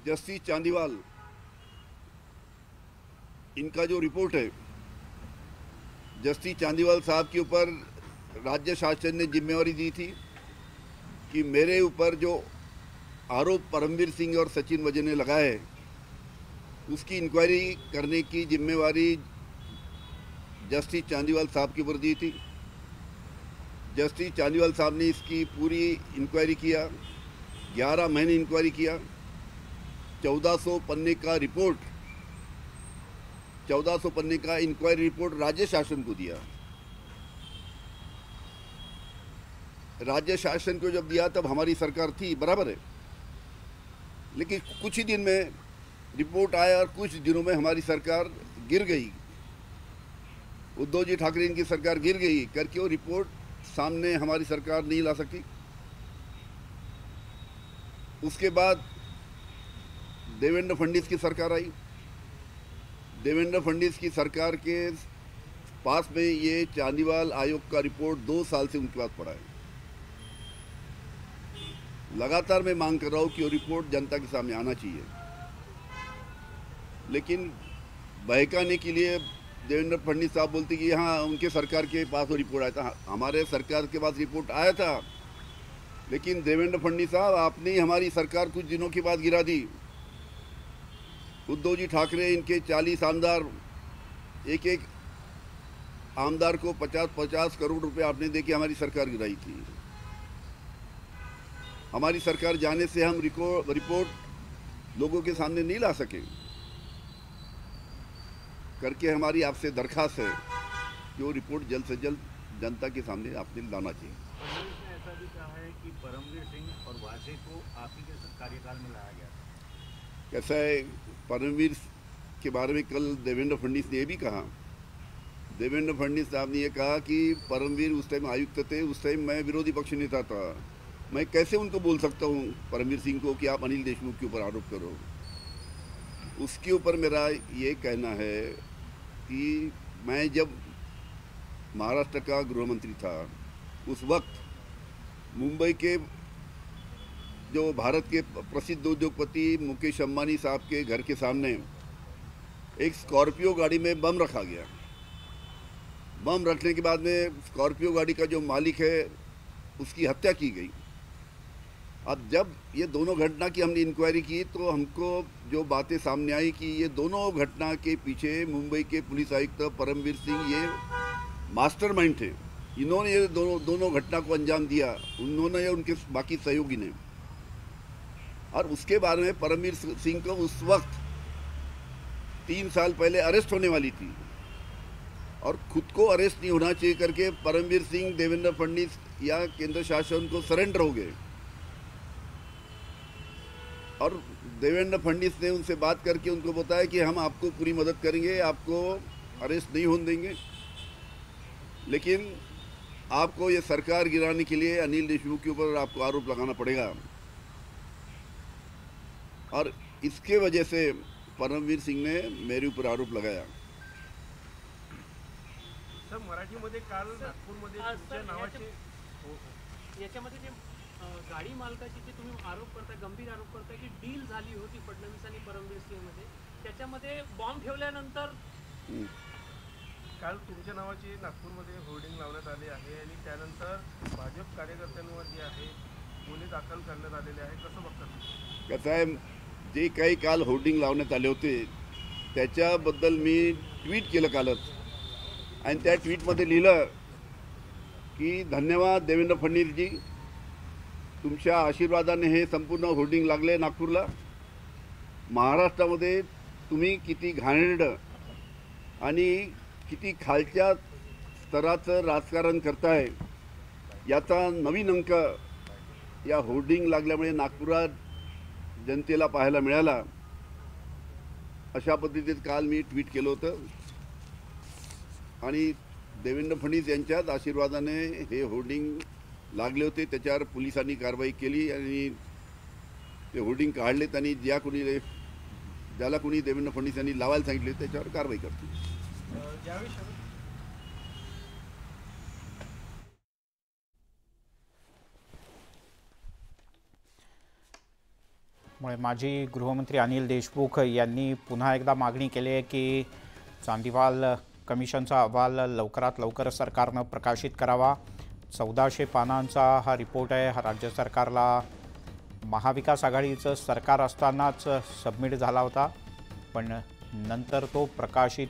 Justice Chandiwal, इनका जो report है, जस्टिस चांदीवाल साहब के ऊपर राज्य शासन ने जिम्मेवारी दी थी कि मेरे ऊपर जो आरोप परमवीर सिंह और सचिन वजन ने लगाए उसकी इंक्वायरी करने की जिम्मेवारी जस्टिस चांदीवाल साहब के ऊपर दी थी। जस्टिस चांदीवाल साहब ने इसकी पूरी इंक्वायरी किया, 11 महीने इंक्वायरी किया, 1400 पन्ने का रिपोर्ट, 1400 पन्ने का इंक्वायरी रिपोर्ट राज्य शासन को दिया। राज्य शासन को जब दिया तब हमारी सरकार थी, बराबर है, लेकिन कुछ ही दिन में रिपोर्ट आया और कुछ दिनों में हमारी सरकार गिर गई। उद्धव जी ठाकरे इनकी सरकार गिर गई करके वो रिपोर्ट सामने हमारी सरकार नहीं ला सकी। उसके बाद देवेंद्र फडणवीस की सरकार आई। देवेंद्र फडणवीस की सरकार के पास में ये चांदीवाल आयोग का रिपोर्ट 2 साल से उनके पास पड़ा है। लगातार मैं मांग कर रहा हूँ कि वो रिपोर्ट जनता के सामने आना चाहिए, लेकिन बहकाने के लिए देवेंद्र फडणवीस साहब बोलते कि हाँ उनके सरकार के पास वो रिपोर्ट आया था। हमारे सरकार के पास रिपोर्ट आया था, लेकिन देवेंद्र फडणवीस साहब आपने ही हमारी सरकार कुछ दिनों के बाद गिरा दी। उद्धव जी ठाकरे इनके 40 आमदार, एक एक आमदार को 50-50 करोड़ रुपए आपने दे के हमारी सरकार गिराई थी। हमारी सरकार जाने से हम रिपोर्ट लोगों के सामने नहीं ला सके करके हमारी आपसे दरखास्त है कि वो रिपोर्ट जल्द से जल्द जनता के सामने आपने लाना चाहिए। फडणवीस ने ऐसा भी कहा है कि परमवीर सिंह और वाजे को आप ही के कार्यकाल में लाया गया था। कैसा है, परमवीर के बारे में कल देवेंद्र फडणवीस ने यह भी कहा। देवेंद्र फडणवीस साहब ने यह कहा कि परमवीर उस टाइम आयुक्त थे, उस टाइम मैं विरोधी पक्ष नेता था, मैं कैसे उनको बोल सकता हूँ परमवीर सिंह को कि आप अनिल देशमुख के ऊपर आरोप करो। उसके ऊपर मेरा ये कहना है कि मैं जब महाराष्ट्र का गृह मंत्री था उस वक्त मुंबई के जो भारत के प्रसिद्ध उद्योगपति मुकेश अंबानी साहब के घर के सामने एक स्कॉर्पियो गाड़ी में बम रखा गया। बम रखने के बाद में स्कॉर्पियो गाड़ी का जो मालिक है उसकी हत्या की गई। अब जब ये दोनों घटना की हमने इंक्वायरी की तो हमको जो बातें सामने आई कि ये दोनों घटना के पीछे मुंबई के पुलिस आयुक्त परमवीर सिंह ये मास्टरमाइंड थे। इन्होंने ये दोनों घटना को अंजाम दिया, उन्होंने या उनके बाकी सहयोगी ने। और उसके बारे में परमवीर सिंह को उस वक्त 3 साल पहले अरेस्ट होने वाली थी और खुद को अरेस्ट नहीं होना चाहिए करके परमवीर सिंह देवेंद्र फडणवीस या केंद्र शासन को सरेंडर हो गए। और देवेंद्र फडणवीस ने उनसे बात करके उनको बताया कि हम आपको पूरी मदद करेंगे, आपको अरेस्ट नहीं होने देंगे, लेकिन आपको ये सरकार गिराने के लिए अनिल देशमुख के ऊपर आपको आरोप लगाना पड़ेगा। और इसके वजह से परमवीर सिंह ने मेरे ऊपर आरोप लगाया। सर, मराठीमध्ये काल नागपूरमध्ये तुमच्या नावाचे याच्यामध्ये जे गाडी मालकाची जे तुम्ही आरोप करताय, गंभीर आरोप करताय की डील झाली होती फडणवीस आणि परमवीर सिंह मध्ये, त्याच्यामध्ये बॉम्ब ठेवल्यानंतर काल तुमच्या नावाची नागपूरमध्ये होर्डिंग लावण्यात आली आहे आणि त्यानंतर भाजप कार्यकर्त्यांवर जे आहे गुन्हे दाखल करण्यात आलेले आहे, कसं बघतात? कसं आहे, जे काही काल होर्डिंग लावण्यात आले होते त्याच्याबद्दल मी ट्विट केलं कालच आणि त्या ट्विटमध्ये लिहिलं की धन्यवाद देवेंद्र फडणवीसजी, तुमच्या आशीर्वादाने हे संपूर्ण होर्डिंग लागले नागपूरला। महाराष्ट्रामध्ये तुम्ही किती घाणेरडं आणि किती खालच्या स्तराचं राजकारण करताय याचा नवीन अंक या होर्डिंग लागल्यामुळे नागपुरात जनतेला पाहायला मिळाला। अशा पद्धतीत काल मी ट्विट केलं होतं आणि देवेंद्र फडणवीस यांच्याच आशीर्वादाने हे होर्डिंग लागले होते। त्याच्यावर पोलिसांनी कारवाई केली आणि ते होर्डिंग काढलेत आणि ज्याला कोणी देवेंद्र फडणवीस यांनी लावायला सांगितले त्याच्यावर कारवाई करतील। त्यामुळे माजी गृहमंत्री अनिल देशमुख यांनी पुन्हा एकदा मागणी केली आहे की चांदीवाल कमिशनचा अहवाल लवकरात लवकर सरकारनं प्रकाशित करावा. 1400 पानांचा हा रिपोर्ट आहे. हा राज्य सरकारला महाविकास आघाडीचं सरकार असतानाच सबमिट झाला होता, पण नंतर तो प्रकाशित